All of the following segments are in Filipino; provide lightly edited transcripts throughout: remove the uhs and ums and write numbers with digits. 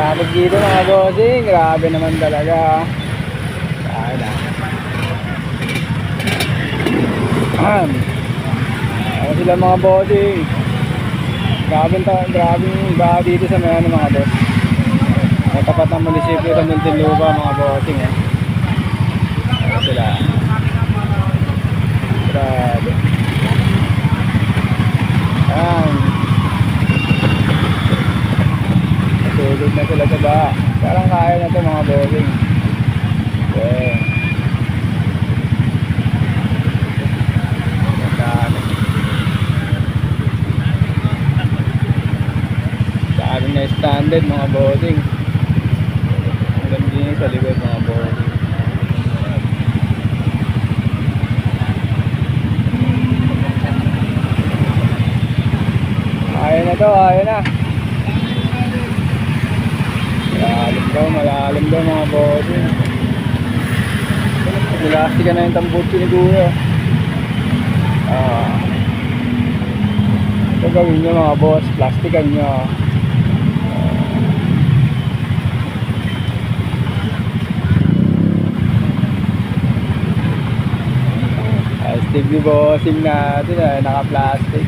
Traffic dito mga bossing, grabe naman talaga. Ayun na. Ayun sila mga bossing. Grabing baha dito sa may mga boss. May tapat ng munisipyo sa Muntinlupa mga bossing eh. Ayun sila. Grabe. Ayan. Tulog na sila sa baha. Parang kaya na ito mga bossing. Okay. Sabi na standard mga bossing. Ang ganda sa likod mga bossing. Ayaw na to, ayaw na. Malalim daw mga bossing. Nilastika na yung tambutso ni Kuya. Ito gawin nyo mga boss, plastikan nyo. Steve bossing natin naka-plastic.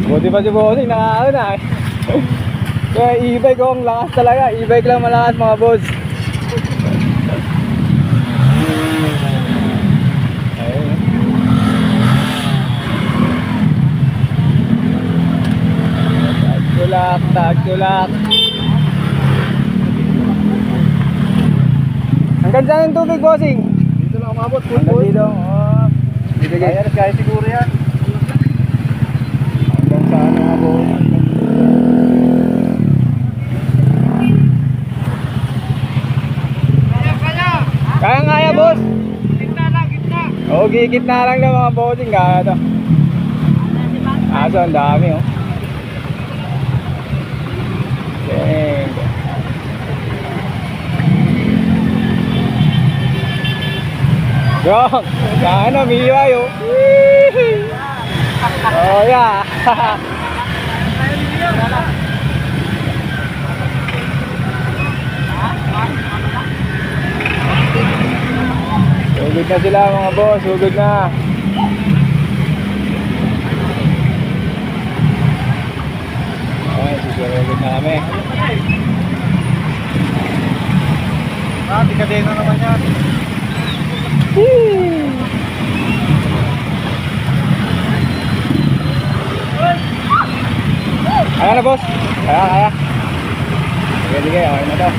Buti pa si bossing naka na eh. Kaya e-bike ko ang lakas talaga. E-bike lang malakas mga boss. Tagtulak. Hanggang saan yung tubig bossing? Dito lang umabot. Hanggang dito. Dito kaya siguro yan. Hanggang saan mga boss? Kaya boss. Gitna lang. Oo, gitna lang daw mga bossing. Kaya to. Aso ang dami oh. Okay. Yo, sana miwa yo. Oh yeah. Sugod na sila mga boss, sugod na. Ay, sugod na kami. Tikadeno naman yan. Kaya na boss. Kaya. Sige, okay na to.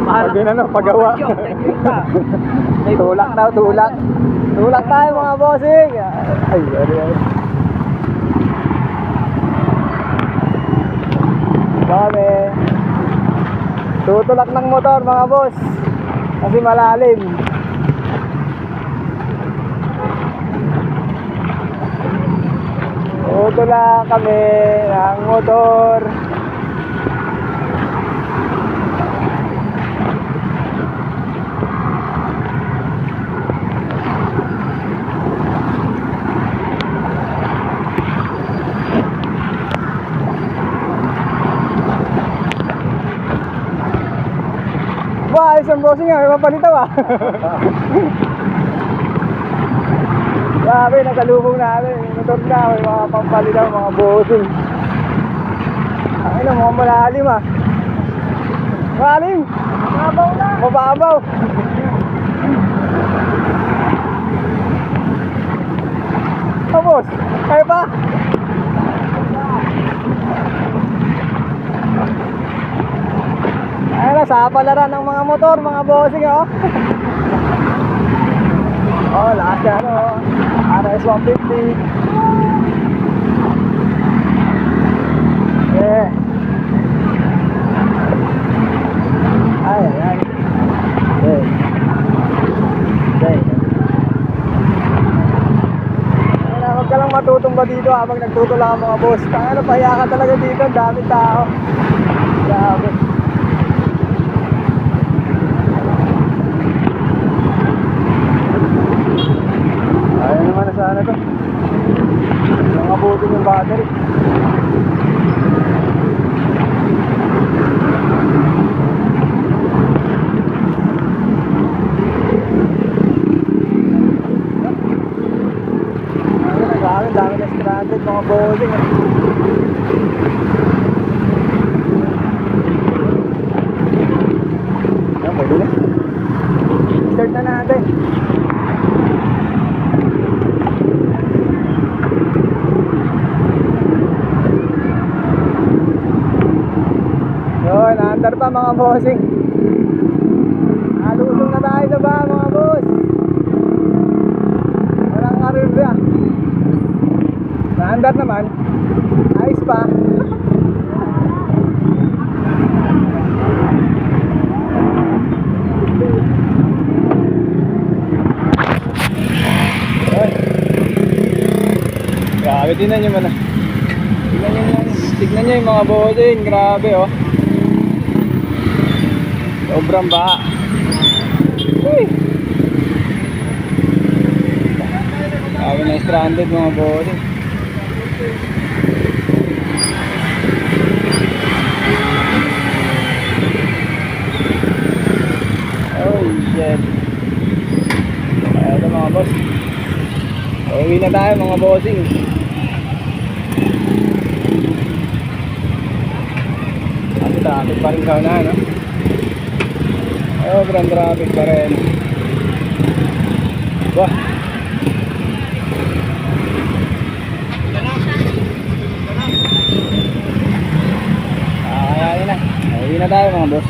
Pag yun pagawa. Tulak tayo mga bossing. Ay. Dami. Tutulak ng motor mga boss. Kasi malalim. Tutulak kami ng motor. Isang bossing nga, may mapalitaw ah. Grabe, nasalubong namin. Motor na, may mga pampalitaw, mga bossing. Ay na, mga malalim ah. Malalim! Mababaw na! Mababaw! Oh boss, kaya pa? Ayan na, sa palaran ng mga motor, mga bossing oh. Oh, lakas yan oh. RS 150. Yeah. Ayan. Okay. Huwag ka lang matutumba dito habang nagtutula ang mga boss. Kaya pahiya ka talaga dito, ang daming tao. Grabe. din yung battery. Ayun, dami na stranded mga bossing. Ayun, pwede na. Start na natin. Yun, naandar pa mga bossing. Nalusong na tayo sa ba mga boss. Walang aribya. Naandar naman. Ayos pa. Yun. Grabe, tingnan nyo man. Tignan nyo yung mga bossing. Grabe oh. Sobrang baha. Uy! Sabi na stranded mga bossing. Oh shit. Ito mga boss. Uwi na tayo mga bossing. Traffic pa rin sa una, no? Sobrang traffic pa rin. Wah! Kaya na. Uwi na tayo mga boss.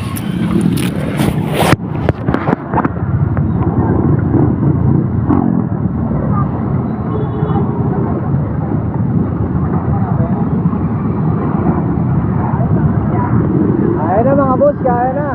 Kaya na mga boss, kaya na.